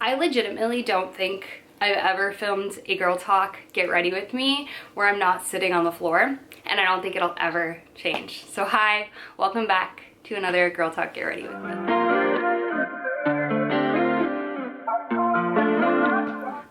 I legitimately don't think I've ever filmed a girl talk get ready with me where I'm not sitting on the floor, and I don't think it'll ever change. So hi, welcome back to another girl talk get ready with me.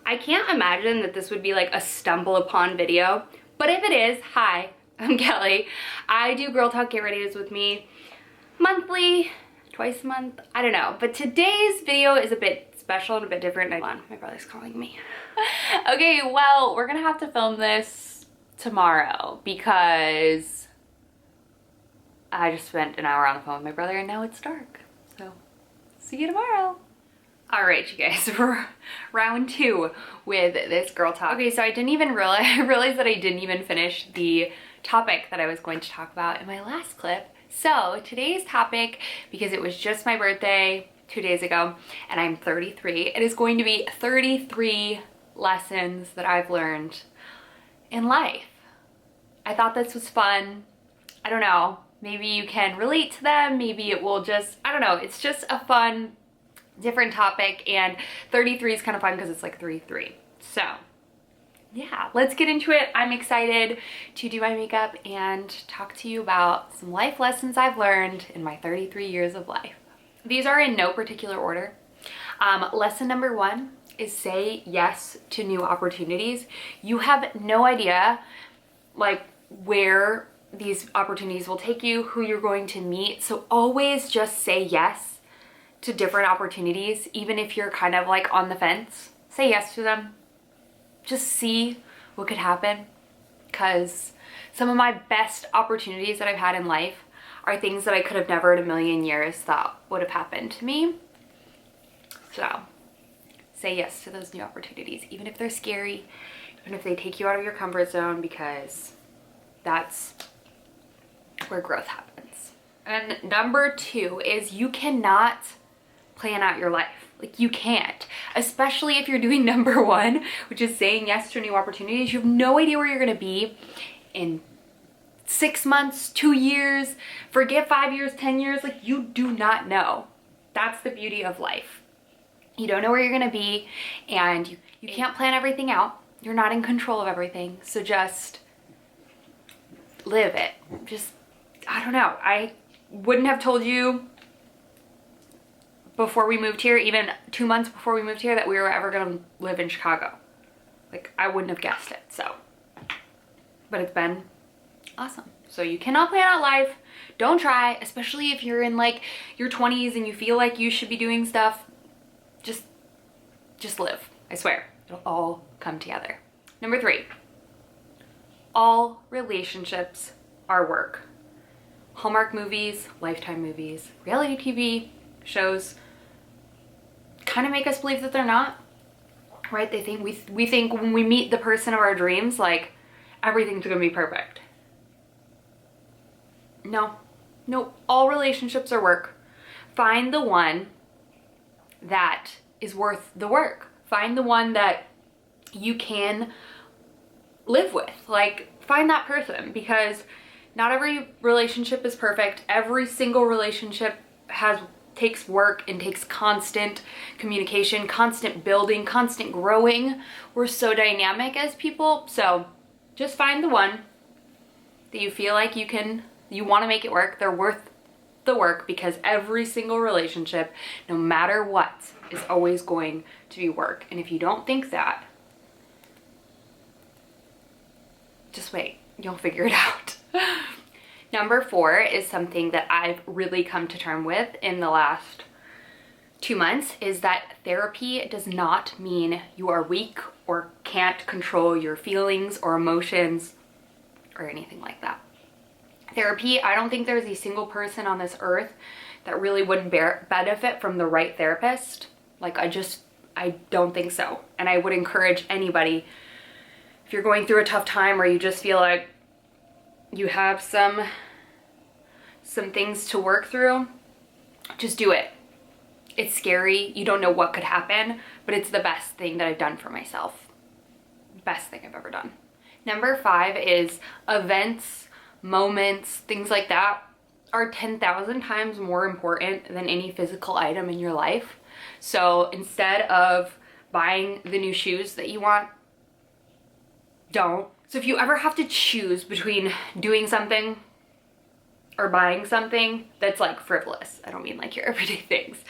I can't imagine that this would be like a stumble upon video, but if it is, hi, I'm Kelly. I do girl talk get ready with me monthly, twice a month, I don't know. But today's video is a bit special and a bit different. Hold on, my brother's calling me. Okay, well, we're gonna have to film this tomorrow because I just spent an hour on the phone with my brother and now it's dark. So, see you tomorrow. All right, you guys, we're round two with this girl talk. Okay, so I realized that I didn't even finish the topic that I was going to talk about in my last clip. So today's topic, because it was just my birthday 2 days ago and I'm 33, it is going to be 33 lessons that I've learned in life. I thought this was fun. I don't know, maybe you can relate to them, maybe it will just, I don't know, it's just a fun, different topic, and 33 is kind of fun because it's like 3-3. So yeah, let's get into it. I'm excited to do my makeup and talk to you about some life lessons I've learned in my 33 years of life. These are in no particular order. Lesson number one is say yes to new opportunities. You have no idea like where these opportunities will take you, who you're going to meet. So always just say yes to different opportunities, even if you're kind of like on the fence. Say yes to them. Just see what could happen, because some of my best opportunities that I've had in life are things that I could have never in a million years thought would have happened to me. So say yes to those new opportunities, even if they're scary, even if they take you out of your comfort zone, because that's where growth happens. And number two is you cannot plan out your life. Like, you can't, especially if you're doing number one, which is saying yes to new opportunities. You have no idea where you're gonna be in 6 months, 2 years, forget 5 years, 10 years. Like, you do not know. That's the beauty of life. You don't know where you're gonna be, and you can't plan everything out. You're not in control of everything. So just live it. Just, I don't know. I wouldn't have told you before we moved here, even 2 months before we moved here, that we were ever gonna live in Chicago. Like, I wouldn't have guessed it, so. But it's been awesome. So you cannot plan out life. Don't try, especially if you're in like your 20s and you feel like you should be doing stuff. Just live. I swear, it'll all come together. Number three, all relationships are work. Hallmark movies, Lifetime movies, reality TV shows kind of make us believe that they're not, right? They think we think when we meet the person of our dreams, like everything's gonna be perfect. No, all relationships are work. Find the one that is worth the work. Find the one that you can live with. Like, find that person, because not every relationship is perfect. Every single relationship takes work and takes constant communication, constant building, constant growing. We're so dynamic as people. So just find the one that you feel like you want to make it work. They're worth the work, because every single relationship, no matter what, is always going to be work. And if you don't think that, just wait, you'll figure it out. Number four is something that I've really come to terms with in the last 2 months, is that therapy does not mean you are weak or can't control your feelings or emotions or anything like that. Therapy, I don't think there's a single person on this earth that really wouldn't benefit from the right therapist. Like, I don't think so. And I would encourage anybody, if you're going through a tough time or you just feel like you have some things to work through, just do it. It's scary. You don't know what could happen, but it's the best thing that I've done for myself. Best thing I've ever done. Number five is events, moments, things like that are 10,000 times more important than any physical item in your life. So instead of buying the new shoes that you want, don't. So if you ever have to choose between doing something or buying something that's like frivolous, I don't mean like your everyday things,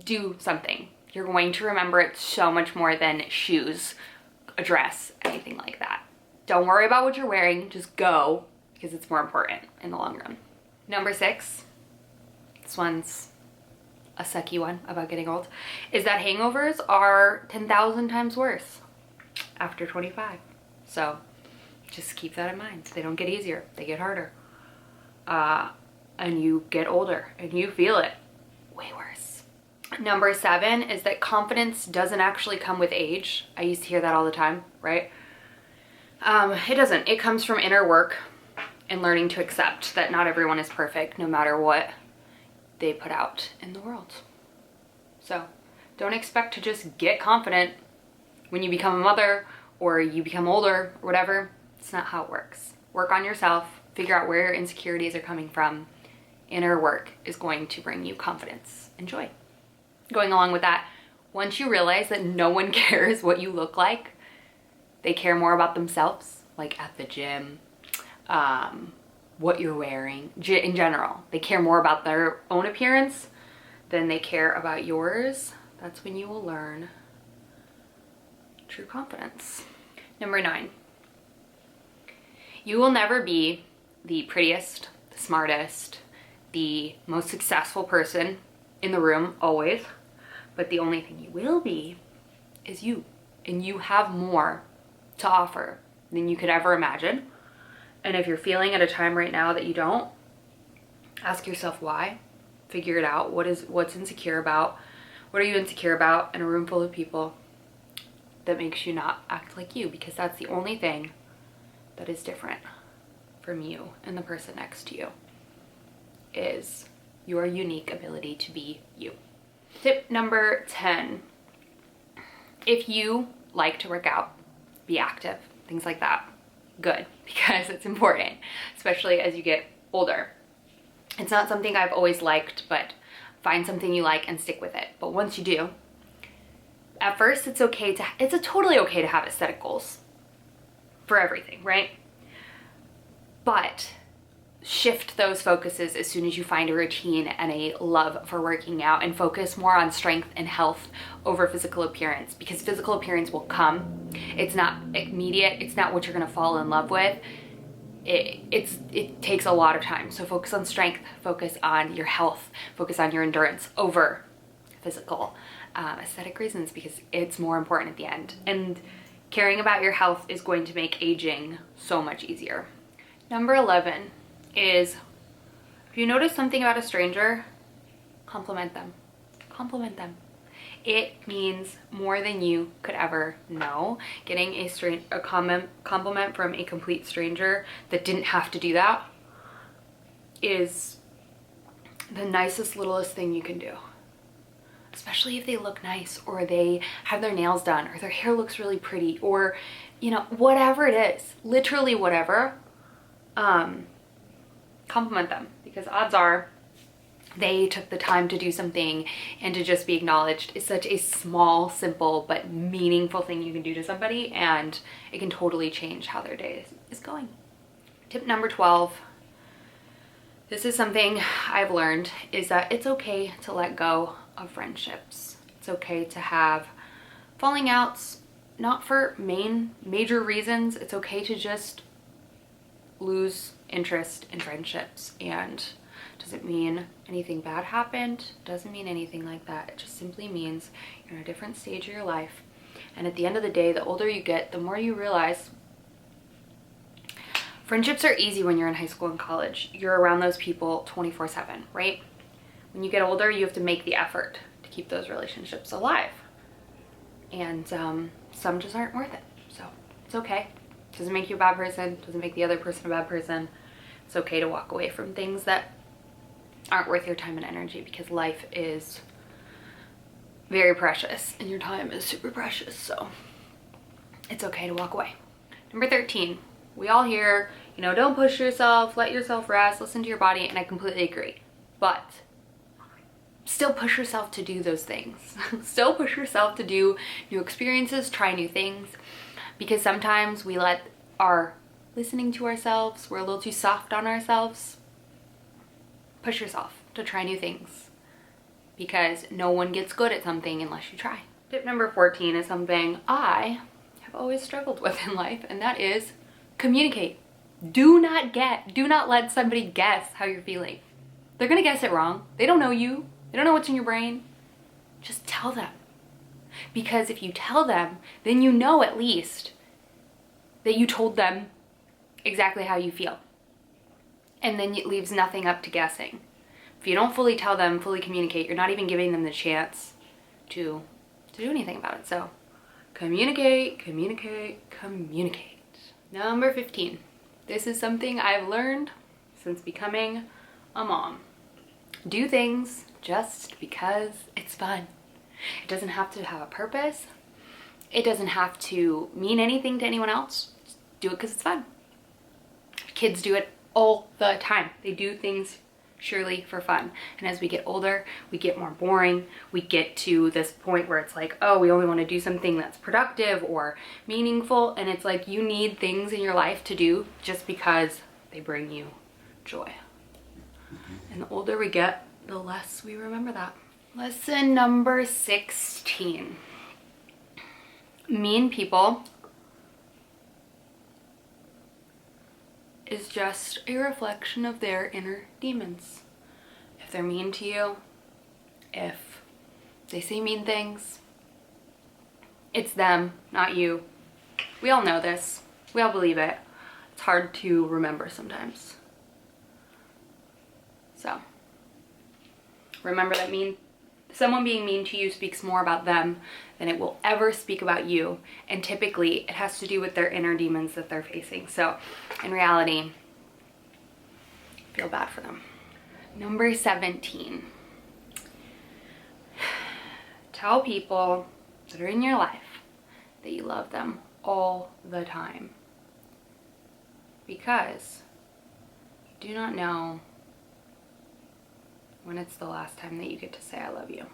do something. You're going to remember it so much more than shoes, a dress, anything like that. Don't worry about what you're wearing, just go, because it's more important in the long run. Number 6, this one's a sucky one about getting old, is that hangovers are 10,000 times worse after 25. So just keep that in mind. They don't get easier, they get harder. And you get older and you feel it way worse. Number 7 is that confidence doesn't actually come with age. I used to hear that all the time, right? It doesn't. It comes from inner work and learning to accept that not everyone is perfect no matter what they put out in the world. So don't expect to just get confident when you become a mother or you become older or whatever. It's not how it works. Work on yourself, figure out where your insecurities are coming from. Inner work is going to bring you confidence and joy. Going along with that, once you realize that no one cares what you look like, they care more about themselves, like at the gym, what you're wearing, in general. They care more about their own appearance than they care about yours. That's when you will learn true confidence. Number 9, you will never be the prettiest, the smartest, the most successful person in the room, always. But the only thing you will be is you. And you have more to offer than you could ever imagine. And if you're feeling at a time right now that you don't, ask yourself why. Figure it out. What's insecure about? What are you insecure about in a room full of people that makes you not act like you? Because that's the only thing that is different from you and the person next to you, is your unique ability to be you. Tip number 10, if you like to work out, be active, things like that, good, because it's important, especially as you get older. It's not something I've always liked, but find something you like and stick with it. But once you do, at first it's totally okay to have aesthetic goals for everything, right? But shift those focuses as soon as you find a routine and a love for working out, and focus more on strength and health over physical appearance, because physical appearance will come. It's not immediate. It's not what you're going to fall in love with. It takes a lot of time. So focus on strength, focus on your health, focus on your endurance over physical aesthetic reasons, because it's more important at the end. And caring about your health is going to make aging so much easier. Number 11 is, if you notice something about a stranger, compliment them. Compliment them. It means more than you could ever know. Getting a compliment from a complete stranger that didn't have to do that is the nicest, littlest thing you can do. Especially if they look nice, or they have their nails done, or their hair looks really pretty, or, you know, whatever it is, literally whatever. Compliment them, because odds are they took the time to do something, and to just be acknowledged is such a small, simple, but meaningful thing you can do to somebody, and it can totally change how their day is going. Tip number 12, this is something I've learned, is that it's okay to let go of friendships. It's okay to have falling outs, not for major reasons. It's okay to just lose interest in friendships, and doesn't mean anything bad happened, doesn't mean anything like that. It just simply means you're in a different stage of your life, and at the end of the day, the older you get, the more you realize friendships are easy when you're in high school and college. You're around those people 24/7, right? When you get older, you have to make the effort to keep those relationships alive, and some just aren't worth it. So it's okay. Doesn't make you a bad person, doesn't make the other person a bad person. It's okay to walk away from things that aren't worth your time and energy, because life is very precious and your time is super precious. So it's okay to walk away. Number 13, we all hear, you know, don't push yourself, let yourself rest, listen to your body, and I completely agree. But still push yourself to do those things. Still push yourself to do new experiences, try new things, because sometimes we let our listening to ourselves, we're a little too soft on ourselves. Push yourself to try new things, because no one gets good at something unless you try. Tip number 14 is something I have always struggled with in life, and that is communicate. Do not let somebody guess how you're feeling. They're gonna guess it wrong. They don't know you. They don't know what's in your brain. Just tell them. Because if you tell them, then you know at least that you told them exactly how you feel. And then it leaves nothing up to guessing. If you don't fully tell them, fully communicate, you're not even giving them the chance to do anything about it. So communicate, communicate, communicate. Number 15. This is something I've learned since becoming a mom. Do things just because it's fun. It doesn't have to have a purpose. It doesn't have to mean anything to anyone else. Just do it because it's fun. Kids do it all the time. They do things surely for fun. And as we get older, we get more boring. We get to this point where it's like, oh, we only want to do something that's productive or meaningful. And it's like you need things in your life to do just because they bring you joy. And the older we get, the less we remember that. Lesson number 16. Mean people is just a reflection of their inner demons. If they're mean to you, if they say mean things, it's them, not you. We all know this. We all believe it. It's hard to remember sometimes. So, remember that someone being mean to you speaks more about them than it will ever speak about you. And typically it has to do with their inner demons that they're facing. So in reality, feel bad for them. Number 17. Tell people that are in your life that you love them all the time. Because you do not know when it's the last time that you get to say I love you.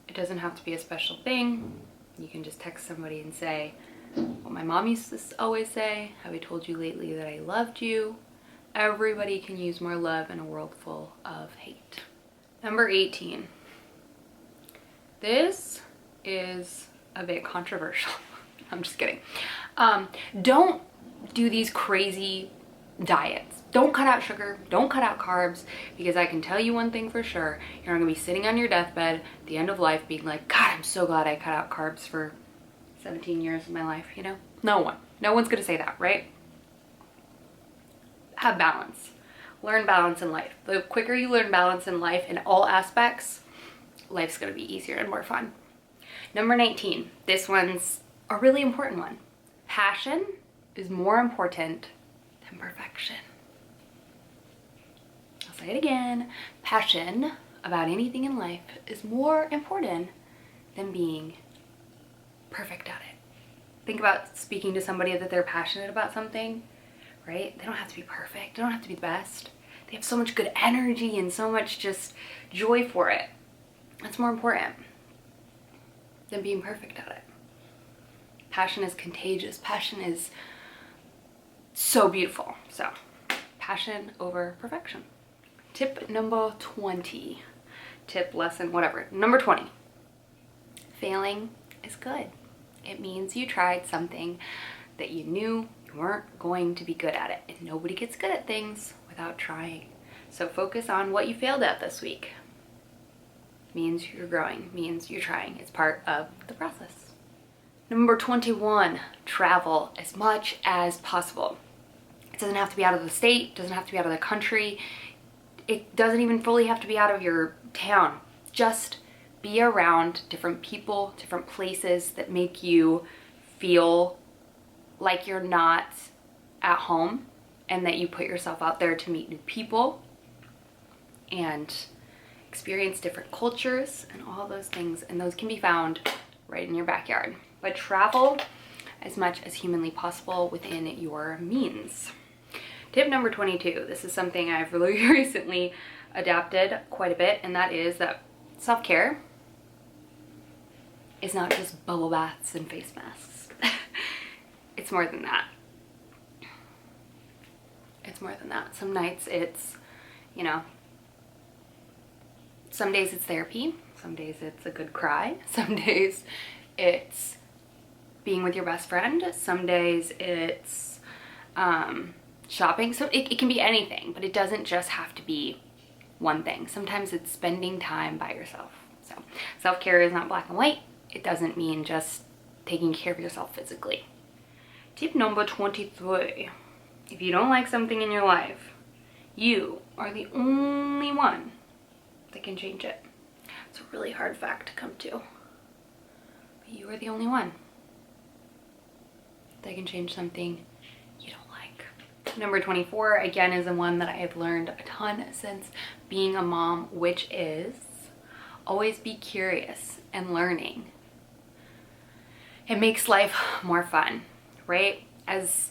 It doesn't have to be a special thing. You can just text somebody and say what my mom used to always say, have I told you lately that I loved you? Everybody can use more love in a world full of hate. Number 18. This is a bit controversial. I'm just kidding. Don't do these crazy diets. Don't cut out sugar, don't cut out carbs, because I can tell you one thing for sure, you're not gonna be sitting on your deathbed at the end of life being like, God, I'm so glad I cut out carbs for 17 years of my life, you know? No one's gonna say that, right? Have balance. Learn balance in life. The quicker you learn balance in life in all aspects, life's gonna be easier and more fun. Number 19, this one's a really important one. Passion is more important than perfection. I'll say it again. Passion about anything in life is more important than being perfect at it. Think about speaking to somebody that they're passionate about something, right? They don't have to be perfect. They don't have to be the best. They have so much good energy and so much just joy for it. That's more important than being perfect at it. Passion is contagious. Passion is so beautiful. So, passion over perfection. Tip number 20. Tip, lesson, whatever. Number 20. Failing is good. It means you tried something that you knew you weren't going to be good at it. And nobody gets good at things without trying. So focus on what you failed at this week. Means you're growing, means you're trying. It's part of the process. Number 21, travel as much as possible. It doesn't have to be out of the state, doesn't have to be out of the country. It doesn't even fully have to be out of your town. Just be around different people, different places that make you feel like you're not at home, and that you put yourself out there to meet new people and experience different cultures and all those things. And those can be found right in your backyard. But travel as much as humanly possible within your means. Tip number 22. This is something I've really recently adapted quite a bit, and that is that self-care is not just bubble baths and face masks. It's more than that. It's more than that. Some nights it's, you know, some days it's therapy, some days it's a good cry, some days it's being with your best friend, some days it's shopping. So it can be anything, but it doesn't just have to be one thing. Sometimes it's spending time by yourself. So self-care is not black and white. It doesn't mean just taking care of yourself physically. Tip number 23. If you don't like something in your life, you are the only one that can change it. It's a really hard fact to come to. But you are the only one that can change something you don't like. Number 24, again, is the one that I have learned a ton since being a mom, which is always be curious and learning. It makes life more fun, right? As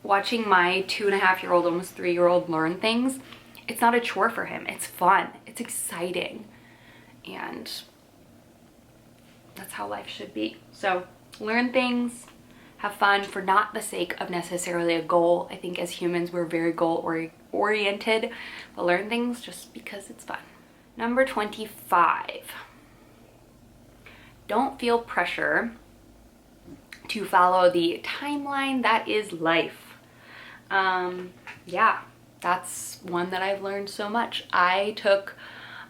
watching my 2.5-year-old, almost 3-year-old learn things, it's not a chore for him. It's fun. It's exciting. And that's how life should be. So learn things, have fun for not the sake of necessarily a goal. I think as humans, we're very goal oriented, but learn things just because it's fun. Number 25. Don't feel pressure to follow the timeline that is life. Yeah, that's one that I've learned so much. I took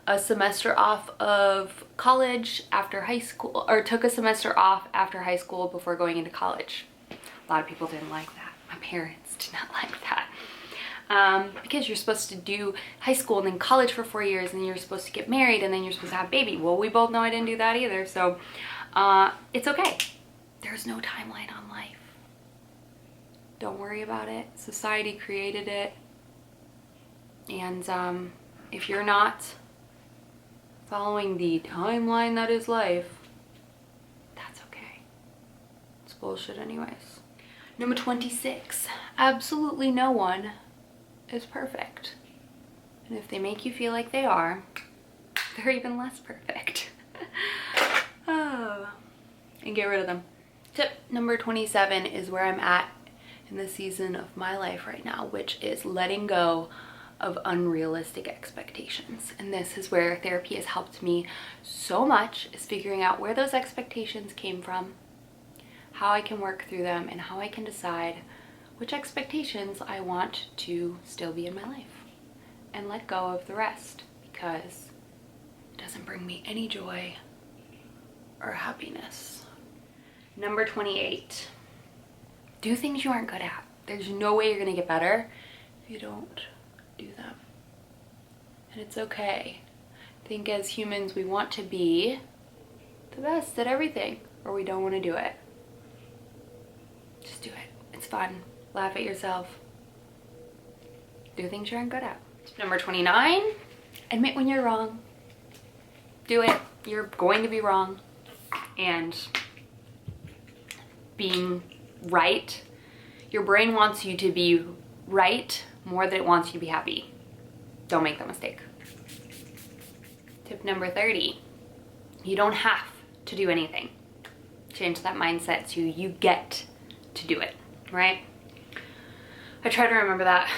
a semester off of college after high school, or took a semester off after high school before going into college. A lot of people didn't like that. My parents did not like that. Because you're supposed to do high school and then college for 4 years, and you're supposed to get married, and then you're supposed to have a baby. Well, we both know I didn't do that either, so it's okay. There's no timeline on life. Don't worry about it. Society created it. And if you're not following the timeline that is life, that's okay. It's bullshit anyways. Number 26. Absolutely no one is perfect. And if they make you feel like they are, they're even less perfect. Oh. And get rid of them. Tip number 27 is where I'm at in the season of my life right now, which is letting go of unrealistic expectations. And this is where therapy has helped me so much, is figuring out where those expectations came from, how I can work through them, and how I can decide which expectations I want to still be in my life and let go of the rest, because it doesn't bring me any joy or happiness. Number 28, do things you aren't good at. There's no way you're gonna get better if you don't do them. And it's okay. I think as humans, we want to be the best at everything, or we don't want to do it. Just do it. It's fun. Laugh at yourself. Do things you aren't good at. Number 29, admit when you're wrong. Do it. You're going to be wrong. And being right, your brain wants you to be right more than it wants you to be happy. Don't make that mistake. Tip number 30, you don't have to do anything. Change that mindset to you get to do it, right? I try to remember that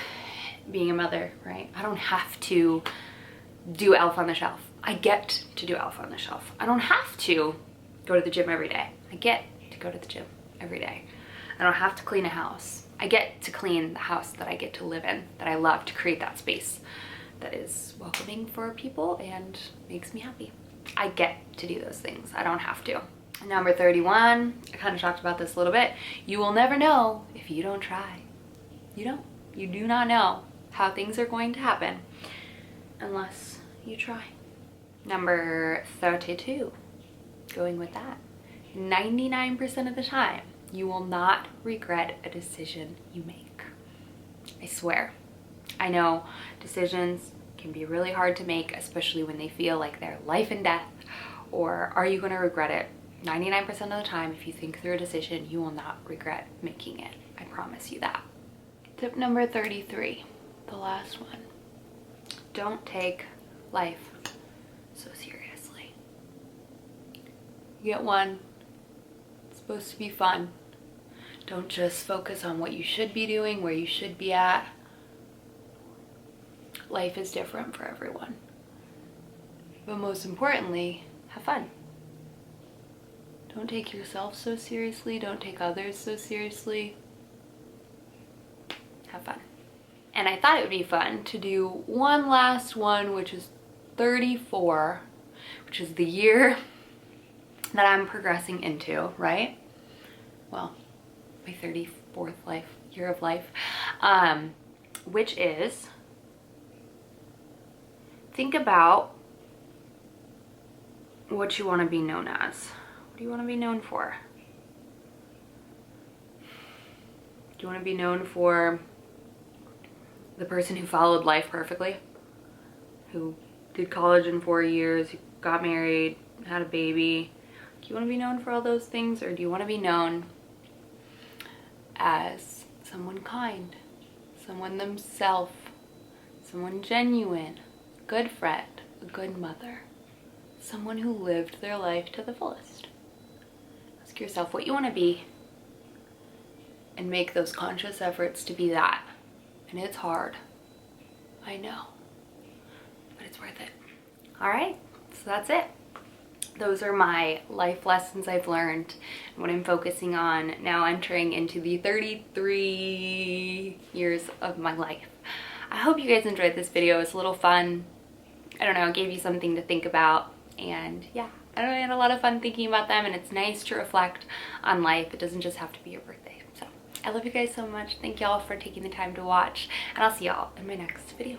being a mother, right? I don't have to do Elf on the Shelf. I get to do Elf on the Shelf. I don't have to go to the gym every day. I get to go to the gym every day. I don't have to clean a house. I get to clean the house that I get to live in, that I love, to create that space that is welcoming for people and makes me happy. I get to do those things. I don't have to. Number 31, I kind of talked about this a little bit. You will never know if you don't try. You don't. You do not know how things are going to happen unless you try. Number 32, going with that. 99% of the time, you will not regret a decision you make. I swear. I know decisions can be really hard to make, especially when they feel like they're life and death, or are you going to regret it? 99% of the time, if you think through a decision, you will not regret making it. I promise you that. Tip number 33, the last one. don't take life so seriously. You get one, it's supposed to be fun. Don't just focus on what you should be doing, where you should be at. Life is different for everyone. But most importantly, have fun. Don't take yourself so seriously. Don't take others so seriously. Have fun. And I thought it would be fun to do one last one, which is 34, which is the year that I'm progressing into, right? Well, my 34th year of life, which is, think about what you want to be known as. What do you want to be known for? Do you want to be known for the person who followed life perfectly? Who did college in 4 years, who got married, had a baby? Do you want to be known for all those things, or do you want to be known as someone kind, someone themselves, someone genuine, a good friend, a good mother, someone who lived their life to the fullest? Ask yourself what you want to be and make those conscious efforts to be that. And it's hard, I know, but it's worth it. All right, so that's it. Those are my life lessons I've learned and what I'm focusing on now, entering into the 33 years of my life. I hope you guys enjoyed this video. It's a little fun. I don't know, it gave you something to think about. And yeah, I don't know, I had a lot of fun thinking about them, and it's nice to reflect on life. It doesn't just have to be your birthday. So I love you guys so much. Thank y'all for taking the time to watch, and I'll see y'all in my next video.